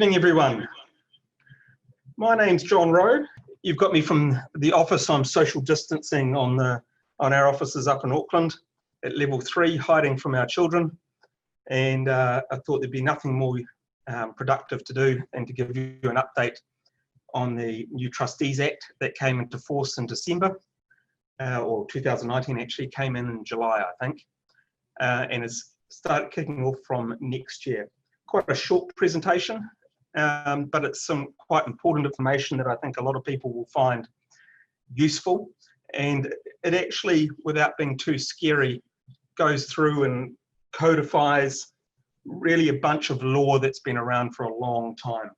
evening, everyone. My name's John Rowe. You've got me from the office. I'm social distancing on our offices up in Auckland at level 3, hiding from our children. And I thought there'd be nothing more productive to do than to give you an update on the new Trustees Act that came into force in December, or 2019 actually, came in July, I think, and has started kicking off from next year. Quite a short presentation, but it's some quite important information that I think a lot of people will find useful. And it actually, without being too scary, goes through and codifies really a bunch of law that's been around for a long time.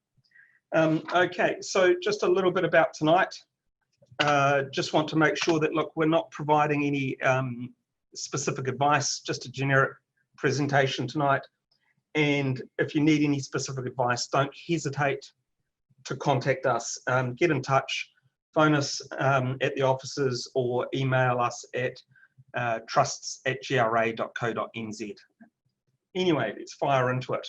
Okay, so just a little bit about tonight. Just want to make sure that, look, we're not providing any specific advice, just a generic presentation tonight. And if you need any specific advice, don't hesitate to contact us. Get in touch, phone us at the offices, or email us at trusts@gra.co.nz. Anyway, let's fire into it.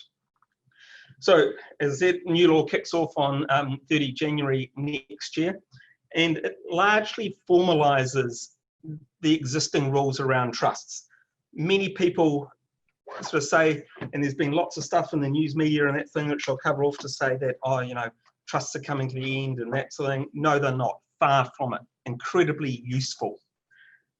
So, as I said, new law kicks off on 30 January next year, and it largely formalises the existing rules around trusts. Many people sort of say, and there's been lots of stuff in the news media and that thing, which I'll cover off, to say that, oh, you know, trusts are coming to the end and that sort of thing. No, they're not. Far from it. Incredibly useful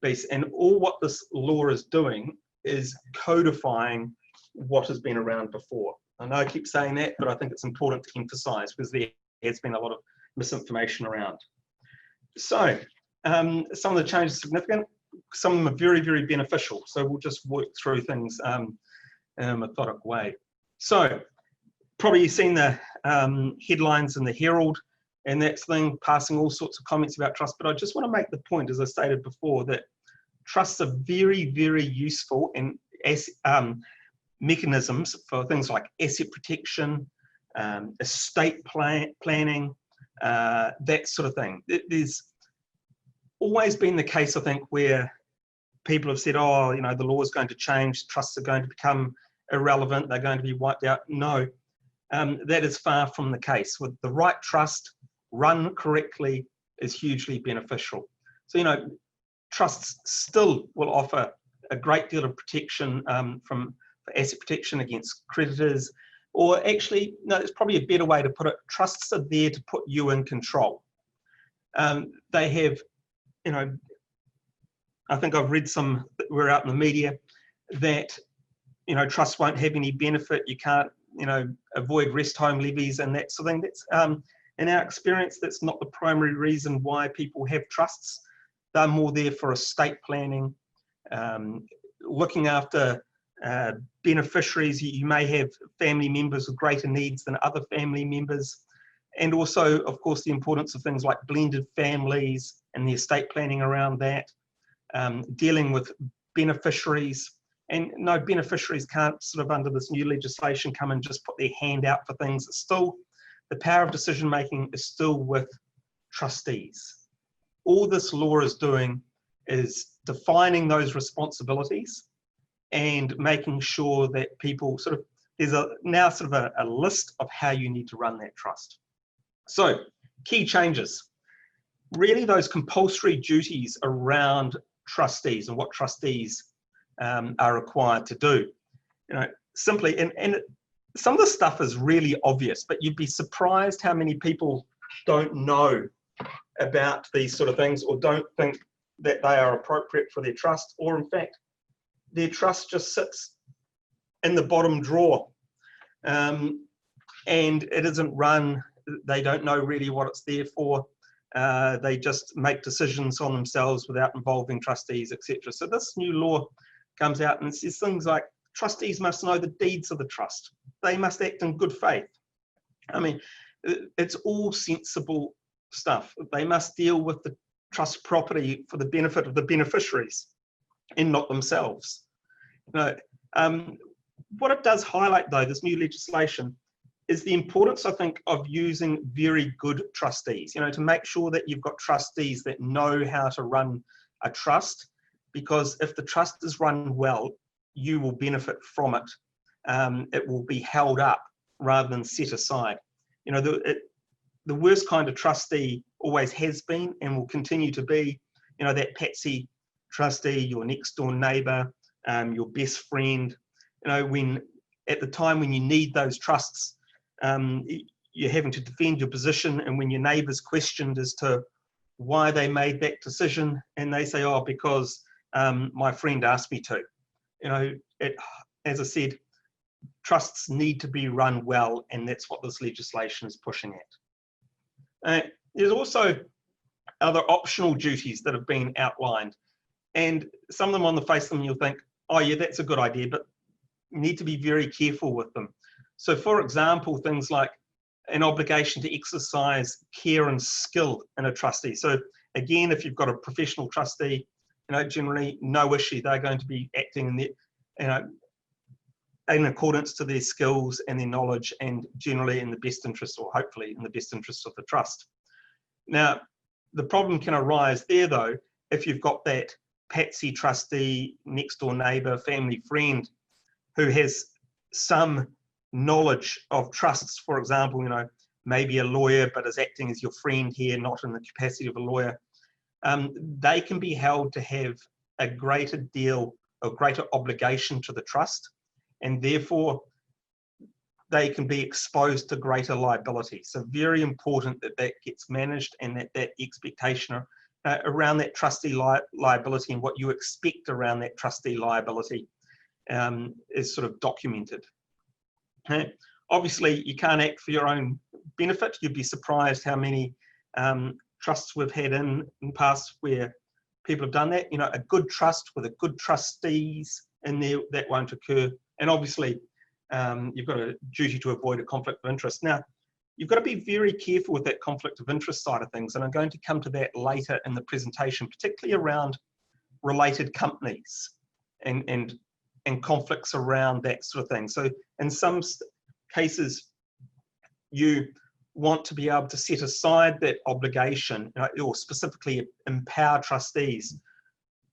piece. And all what this law is doing is codifying what has been around before. I know I keep saying that, but I think it's important to emphasize because there has been a lot of misinformation around. So some of the changes are significant. Some of them are very, very beneficial. So we'll just work through things in a methodic way. So probably you've seen the headlines in the Herald and that thing, passing all sorts of comments about trust. But I just want to make the point, as I stated before, that trusts are very, very useful in mechanisms for things like asset protection, estate planning, that sort of thing. There's always been the case, I think, where people have said, oh, you know, the law is going to change, trusts are going to become irrelevant, they're going to be wiped out. No, that is far from the case. With the right trust run correctly is hugely beneficial. So, you know, trusts still will offer a great deal of protection for asset protection against creditors, or actually, no, it's probably a better way to put it. Trusts are there to put you in control. They have, you know, I think I've read some that were out in the media that, you know, trusts won't have any benefit. You can't, you know, avoid rest home levies and that sort of thing. That's, in our experience, that's not the primary reason why people have trusts. They're more there for estate planning, looking after beneficiaries. You may have family members with greater needs than other family members. And also, of course, the importance of things like blended families and the estate planning around that, dealing with beneficiaries. And no, beneficiaries can't sort of, under this new legislation, come and just put their hand out for things. It's still, the power of decision making is still with trustees. All this law is doing is defining those responsibilities and making sure that people sort of, there's now sort of a list of how you need to run that trust. So, key changes. Really, those compulsory duties around trustees and what trustees are required to do. You know, simply, and some of the stuff is really obvious, but you'd be surprised how many people don't know about these sort of things, or don't think that they are appropriate for their trust, or in fact, their trust just sits in the bottom drawer and it isn't run. They don't know really what it's there for. They just make decisions on themselves without involving trustees, etc. So this new law comes out and says things like trustees must know the deeds of the trust. They must act in good faith. I mean, it's all sensible stuff. They must deal with the trust property for the benefit of the beneficiaries and not themselves. You know, what it does highlight, though, this new legislation, is the importance, I think, of using very good trustees, you know, to make sure that you've got trustees that know how to run a trust, because if the trust is run well, you will benefit from it. It will be held up rather than set aside. You know, the worst kind of trustee always has been and will continue to be, you know, that patsy trustee, your next door neighbour, your best friend. You know, when at the time when you need those trusts, you're having to defend your position, and when your neighbour's questioned as to why they made that decision, and they say, "Oh, because my friend asked me to." You know, as I said, trusts need to be run well, and that's what this legislation is pushing at. There's also other optional duties that have been outlined, and some of them on the face of them you'll think, oh yeah, that's a good idea, but you need to be very careful with them. So for example, things like an obligation to exercise care and skill in a trustee. So again, if you've got a professional trustee, you know, generally no issue, they're going to be acting in their, in accordance to their skills and their knowledge, and generally in the best interest, or hopefully in the best interest of the trust. Now, the problem can arise there though, if you've got that patsy trustee, next door neighbour, family friend, who has some knowledge of trusts, for example, you know, maybe a lawyer, but is acting as your friend here, not in the capacity of a lawyer. They can be held to have a greater deal, a greater obligation to the trust, and therefore they can be exposed to greater liability. So very important that that gets managed, and that expectation around that trustee liability and what you expect around that trustee liability is sort of documented. Okay. Obviously, you can't act for your own benefit. You'd be surprised how many trusts we've had in the past where people have done that. You know, a good trust with a good trustees in there, that won't occur. And obviously, you've got a duty to avoid a conflict of interest. Now, you've got to be very careful with that conflict of interest side of things, and I'm going to come to that later in the presentation, particularly around related companies and conflicts around that sort of thing. So in some cases, you want to be able to set aside that obligation, or specifically empower trustees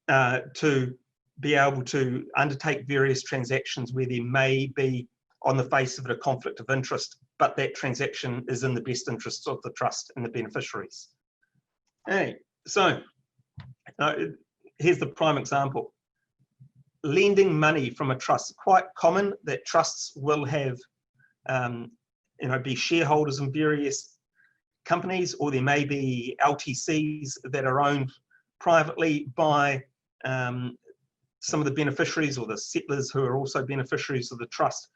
to be able to undertake various transactions where there may be, on the face of it, a conflict of interest, but that transaction is in the best interests of the trust and the beneficiaries. Okay, so here's the prime example. Lending money from a trust. Quite common that trusts will have, be shareholders in various companies, or there may be LTCs that are owned privately by some of the beneficiaries or the settlers who are also beneficiaries of the trust.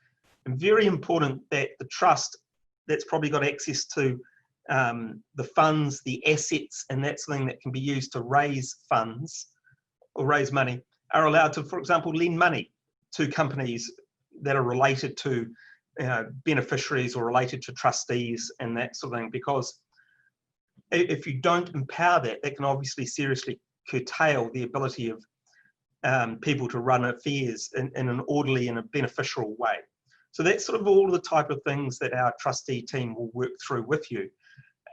And very important that the trust that's probably got access to the funds, the assets, and that's something that can be used to raise funds or raise money, are allowed to, for example, lend money to companies that are related to beneficiaries or related to trustees and that sort of thing. Because if you don't empower that, that can obviously seriously curtail the ability of people to run affairs in an orderly and a beneficial way. So that's sort of all the type of things that our trustee team will work through with you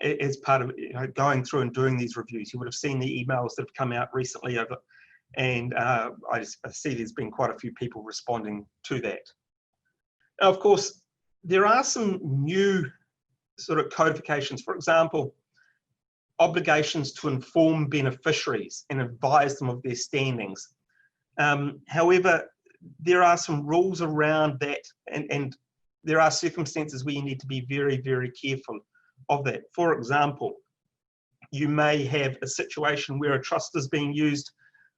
as part of going through and doing these reviews. You would have seen the emails that have come out recently over, and I see there's been quite a few people responding to that. Now, of course, there are some new sort of codifications. For example, obligations to inform beneficiaries and advise them of their standings. However, there are some rules around that, and there are circumstances where you need to be very, very careful of that. For example, you may have a situation where a trust is being used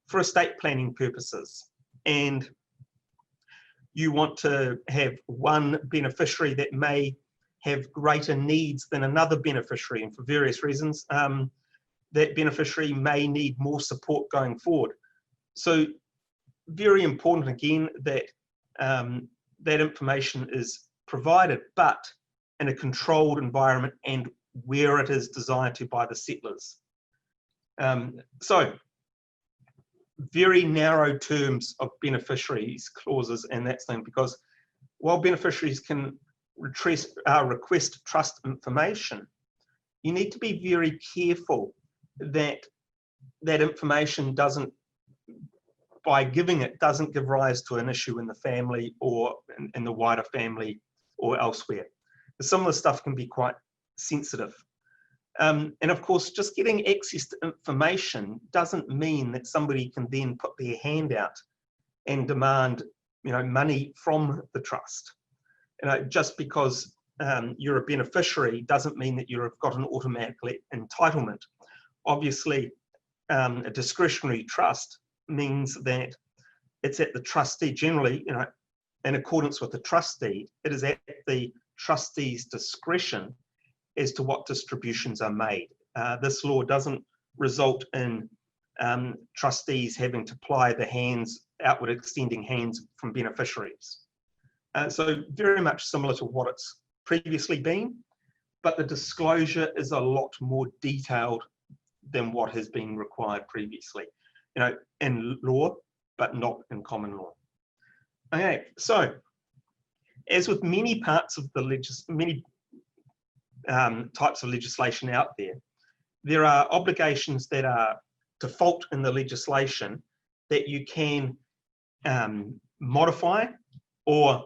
for estate planning purposes, and you want to have one beneficiary that may have greater needs than another beneficiary, and for various reasons, that beneficiary may need more support going forward. So very important again that that information is provided, but in a controlled environment and where it is designed to by the settlers. So very narrow terms of beneficiaries clauses and that thing, because while beneficiaries can request trust information, you need to be very careful that that information doesn't, by giving it, doesn't give rise to an issue in the family or in the wider family or elsewhere. Some of the stuff can be quite sensitive. And of course, just getting access to information doesn't mean that somebody can then put their hand out and demand, money from the trust. Just because you're a beneficiary doesn't mean that you've got an automatic entitlement. Obviously, a discretionary trust means that it's at the trustee, generally, in accordance with the trust deed, it is at the trustee's discretion as to what distributions are made. This law doesn't result in trustees having to ply the outward extending hands from beneficiaries. So very much similar to what it's previously been, but the disclosure is a lot more detailed than what has been required previously, in law, but not in common law. Okay, so as with many parts of the types of legislation out there, there are obligations that are default in the legislation that you can modify or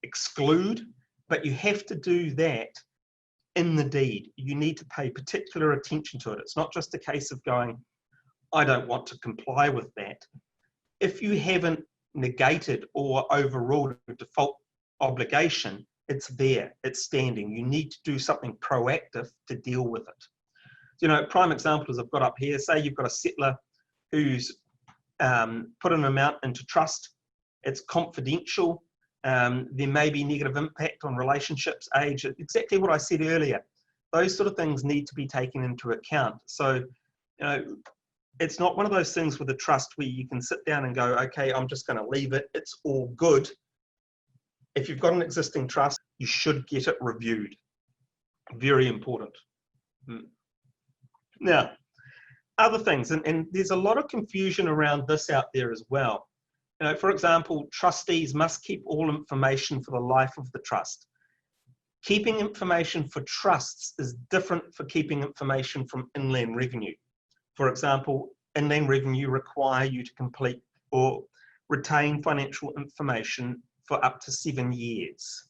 exclude, but you have to do that in the deed. You need to pay particular attention to it. It's not just a case of going, I don't want to comply with that. If you haven't negated or overruled a default obligation, it's there, it's standing. You need to do something proactive to deal with it. So, prime example is I've got up here, say you've got a settler who's put an amount into trust, it's confidential, there may be negative impact on relationships, age, exactly what I said earlier. Those sort of things need to be taken into account. So, it's not one of those things with a trust where you can sit down and go, okay, I'm just going to leave it, it's all good. If you've got an existing trust, you should get it reviewed. Very important. Now, other things, and there's a lot of confusion around this out there as well. For example, trustees must keep all information for the life of the trust. Keeping information for trusts is different for keeping information from Inland Revenue. For example, Inland Revenue require you to complete or retain financial information for up to 7 years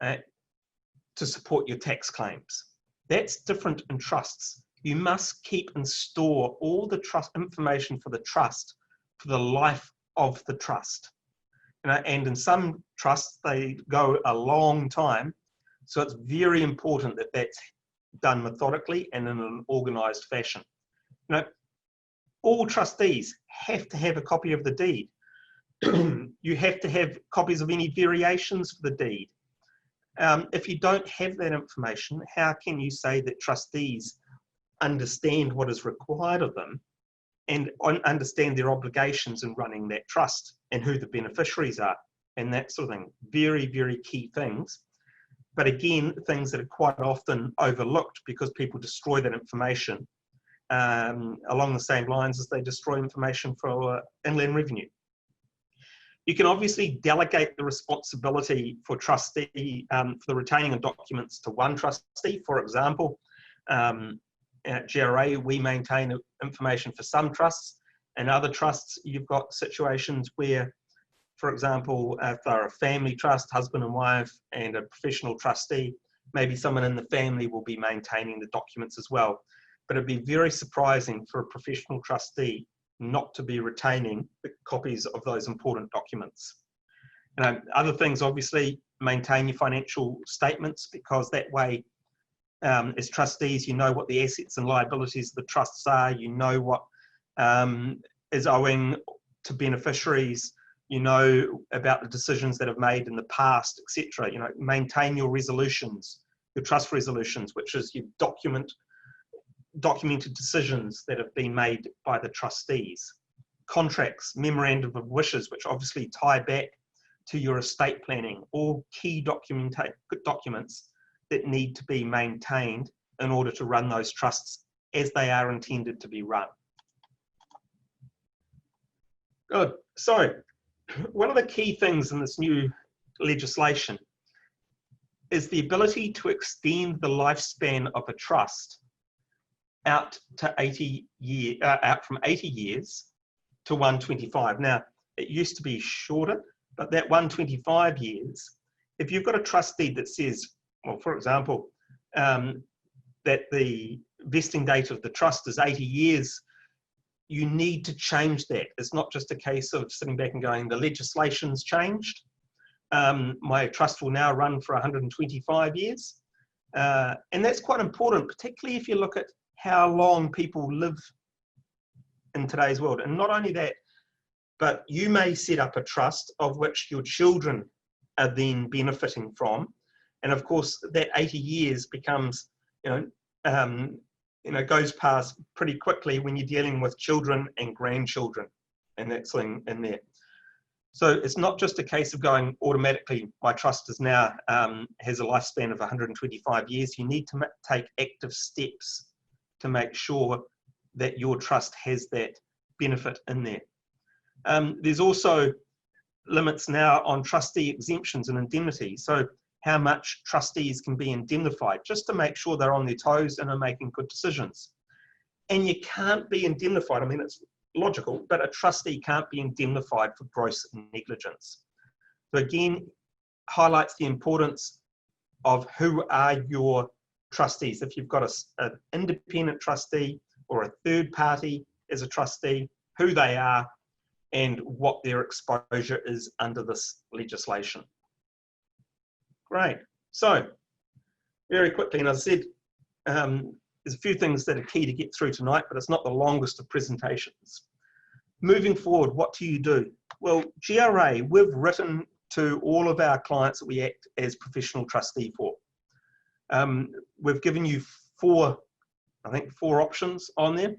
to support your tax claims. That's different in trusts. You must keep and store all the trust information for the trust for the life of the trust. And in some trusts, they go a long time. So it's very important that that's done methodically and in an organised fashion. All trustees have to have a copy of the deed. You have to have copies of any variations for the deed. If you don't have that information, how can you say that trustees understand what is required of them and understand their obligations in running that trust and who the beneficiaries are and that sort of thing? Very, very key things. But again, things that are quite often overlooked because people destroy that information along the same lines as they destroy information for Inland Revenue. You can obviously delegate the responsibility for trustee, for the retaining of documents to one trustee. For example, at GRA, we maintain information for some trusts, and other trusts, you've got situations where, for example, if they're a family trust, husband and wife, and a professional trustee, maybe someone in the family will be maintaining the documents as well. But it'd be very surprising for a professional trustee not to be retaining the copies of those important documents. Other things, obviously, maintain your financial statements, because that way, as trustees, you know what the assets and liabilities of the trusts are, you know what is owing to beneficiaries, you know about the decisions that have made in the past, etc. Maintain your resolutions, your trust resolutions, which is your documented decisions that have been made by the trustees. Contracts, memorandum of wishes, which obviously tie back to your estate planning, all key documents that need to be maintained in order to run those trusts as they are intended to be run. Good. So, one of the key things in this new legislation is the ability to extend the lifespan of a trust out to 80 years, out from 80 years to 125. Now, it used to be shorter, but that 125 years if you've got a trust deed that says, well, for example, that the vesting date of the trust is 80 years, you need to change that. It's not just a case of sitting back and going, the legislation's changed. My trust will now run for 125 years. And that's quite important, particularly if you look at how long people live in today's world. And not only that, but you may set up a trust of which your children are then benefiting from. And of course, that 80 years becomes, goes past pretty quickly when you're dealing with children and grandchildren and that thing in there. So it's not just a case of going automatically, my trust is now has a lifespan of 125 years. You need to take active steps to make sure that your trust has that benefit in there. There's also limits now on trustee exemptions and indemnity. So how much trustees can be indemnified, just to make sure they're on their toes and are making good decisions. And you can't be indemnified. I mean, it's logical, but a trustee can't be indemnified for gross negligence. So again, highlights the importance of who are your trustees. If you've got an independent trustee or a third party as a trustee, who they are and what their exposure is under this legislation. Great. So very quickly, and as I said, there's a few things that are key to get through tonight, but it's not the longest of presentations. Moving forward, what do you do? Well, GRA, we've written to all of our clients that we act as professional trustee for. We've given you four options on there,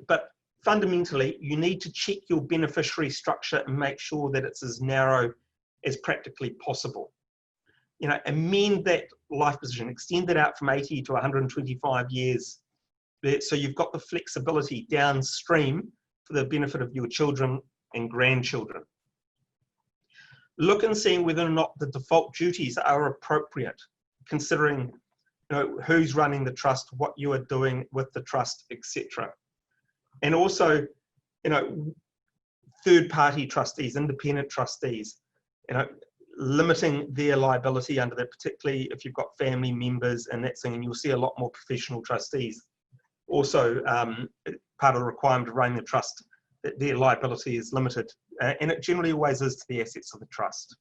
but fundamentally, you need to check your beneficiary structure and make sure that it's as narrow as practically possible. Amend that life position, extend it out from 80 to 125 years. So you've got the flexibility downstream for the benefit of your children and grandchildren. Look and see whether or not the default duties are appropriate, considering who's running the trust, what you are doing with the trust, etc. And also, third-party trustees, independent trustees, limiting their liability under that, particularly if you've got family members and that thing, and you'll see a lot more professional trustees. Also, part of the requirement of running the trust, that their liability is limited, and it generally always is to the assets of the trust.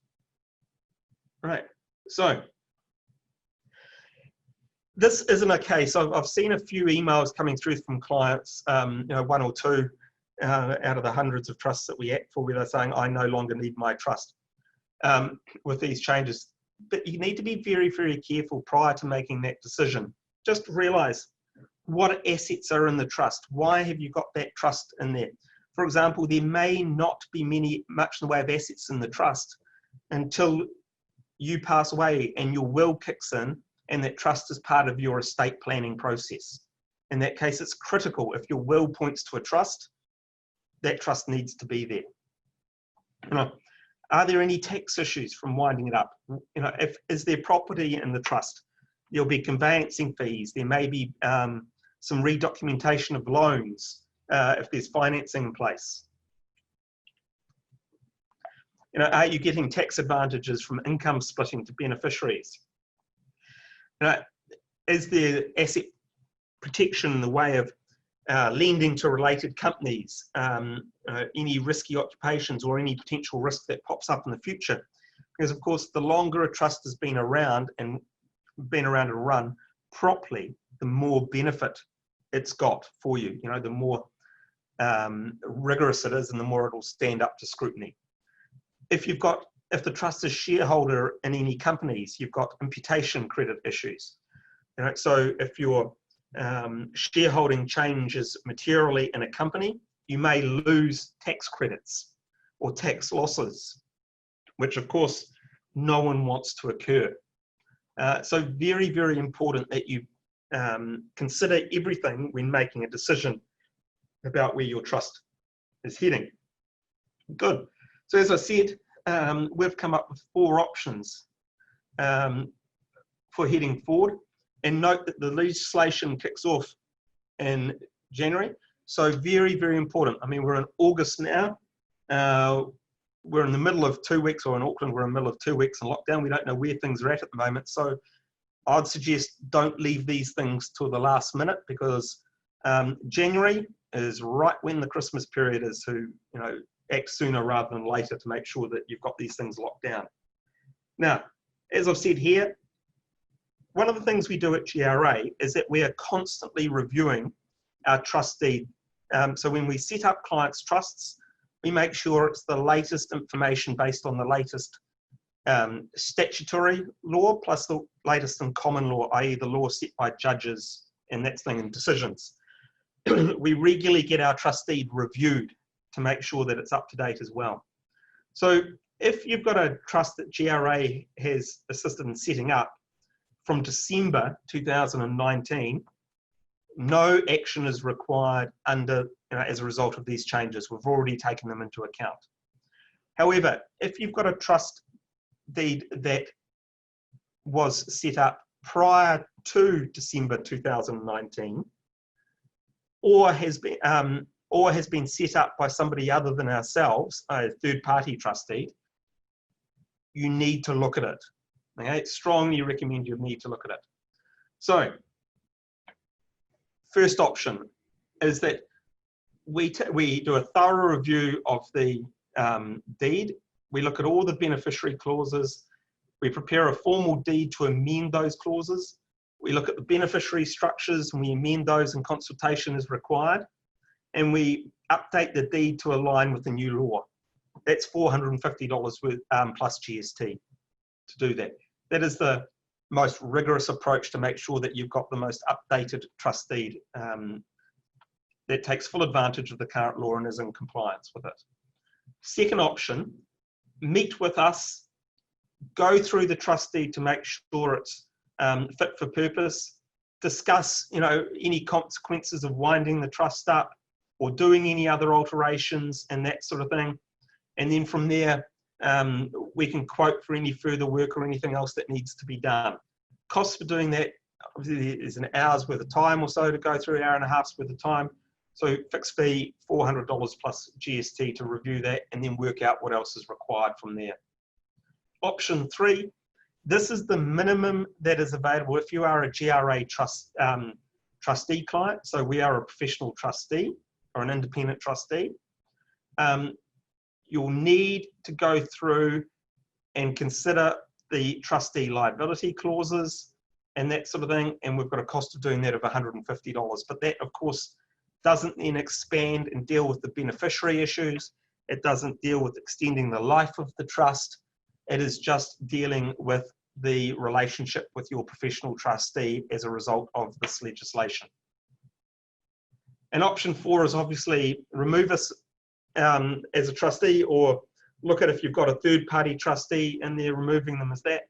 Right, so this isn't a case. I've seen a few emails coming through from clients, one or two out of the hundreds of trusts that we act for, where they're saying, I no longer need my trust with these changes. But you need to be very, very careful prior to making that decision. Just realize what assets are in the trust. Why have you got that trust in there? For example, there may not be much in the way of assets in the trust until you pass away and your will kicks in, and that trust is part of your estate planning process. In that case, it's critical. If your will points to a trust, that trust needs to be there. Are there any tax issues from winding it up? Is there property in the trust? There'll be conveyancing fees. There may be some redocumentation of loans if there's financing in place. Are you getting tax advantages from income splitting to beneficiaries? Is there asset protection in the way of lending to related companies, any risky occupations or any potential risk that pops up in the future? Because of course, the longer a trust has been around and run properly, the more benefit it's got for you. The more rigorous it is and the more it'll stand up to scrutiny. If the trust is shareholder in any companies, you've got imputation credit issues. So if your shareholding changes materially in a company, you may lose tax credits or tax losses, which of course no one wants to occur. So very, very important that you consider everything when making a decision about where your trust is heading. Good. So as I said, we've come up with 4 options for heading forward. And note that the legislation kicks off in January. So very, very important. I mean, we're in August now. we're in the middle of 2 weeks, or in Auckland, we're in the middle of 2 weeks in lockdown. We don't know where things are at the moment. So I'd suggest don't leave these things till the last minute, because January is right when the Christmas period is, to act sooner rather than later to make sure that you've got these things locked down. Now, as I've said here, one of the things we do at GRA is that we are constantly reviewing our trust deed. So when we set up clients' trusts, we make sure it's the latest information based on the latest statutory law plus the latest in common law, i.e. the law set by judges and that thing in decisions. We regularly get our trust deed reviewed to make sure that it's up to date as well. So if you've got a trust that GRA has assisted in setting up from December 2019, no action is required as a result of these changes. We've already taken them into account. However, if you've got a trust deed that was set up prior to December 2019, or has been set up by somebody other than ourselves, a third-party trustee, you need to look at it. Okay, strongly recommend you need to look at it. So, first option is that we do a thorough review of the deed. We look at all the beneficiary clauses. We prepare a formal deed to amend those clauses. We look at the beneficiary structures and we amend those in consultation as required. And we update the deed to align with the new law. That's $450 with, plus GST to do that. That is the most rigorous approach to make sure that you've got the most updated trust deed that takes full advantage of the current law and is in compliance with it. Second option, meet with us, go through the trust deed to make sure it's fit for purpose, discuss any consequences of winding the trust up or doing any other alterations and that sort of thing. And then from there, we can quote for any further work or anything else that needs to be done. Cost for doing that obviously is an hour's worth of time or so to go through, an hour and a half's worth of time. So fixed fee, $400 plus GST to review that and then work out what else is required from there. Option 3, this is the minimum that is available if you are a GRA trustee client. So we are a professional trustee or an independent trustee. You'll need to go through and consider the trustee liability clauses and that sort of thing. And we've got a cost of doing that of $150. But that, of course, doesn't then expand and deal with the beneficiary issues. It doesn't deal with extending the life of the trust. It is just dealing with the relationship with your professional trustee as a result of this legislation. And option 4 is obviously remove us as a trustee, or look at if you've got a third-party trustee and they're removing them as that.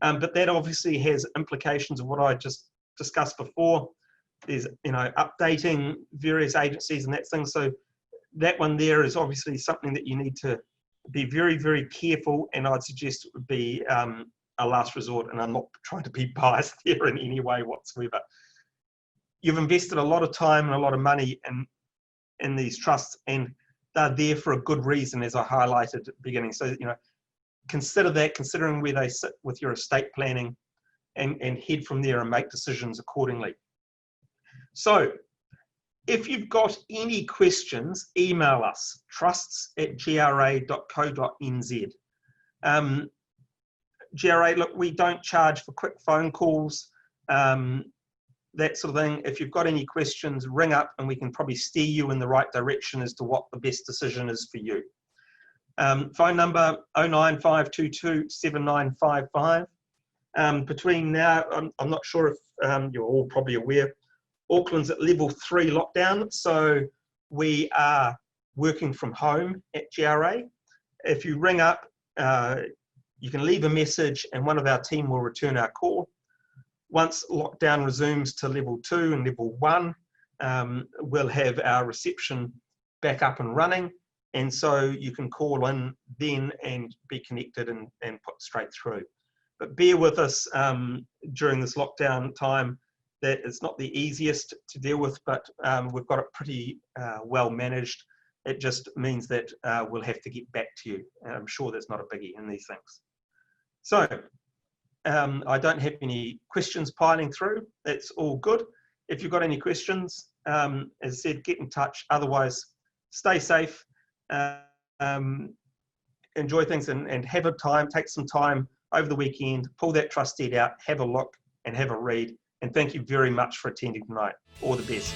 But that obviously has implications of what I just discussed before. There's updating various agencies and that thing. So that one there is obviously something that you need to be very, very careful, and I'd suggest it would be a last resort, and I'm not trying to be biased here in any way whatsoever. You've invested a lot of time and a lot of money in these trusts, and they're there for a good reason, as I highlighted at the beginning. So, consider that, considering where they sit with your estate planning, and head from there and make decisions accordingly. So, if you've got any questions, email us, trusts@gra.co.nz. GRA, look, we don't charge for quick phone calls, that sort of thing. If you've got any questions, ring up and we can probably steer you in the right direction as to what the best decision is for you. Phone number 095227955. Between now, I'm not sure if you're all probably aware, Auckland's at level 3 lockdown, so we are working from home at GRA. If you ring up, you can leave a message and one of our team will return our call. Once lockdown resumes to level 2 and level 1, we'll have our reception back up and running, and so you can call in then and be connected and put straight through. But bear with us during this lockdown time. That it's not the easiest to deal with, but we've got it pretty well managed. It just means that we'll have to get back to you. And I'm sure that's not a biggie in these things. So I don't have any questions piling through. That's all good. If you've got any questions, as I said, get in touch. Otherwise, stay safe, enjoy things, and have a time, take some time over the weekend, pull that trust deed out, have a look and have a read. And thank you very much for attending tonight. All the best.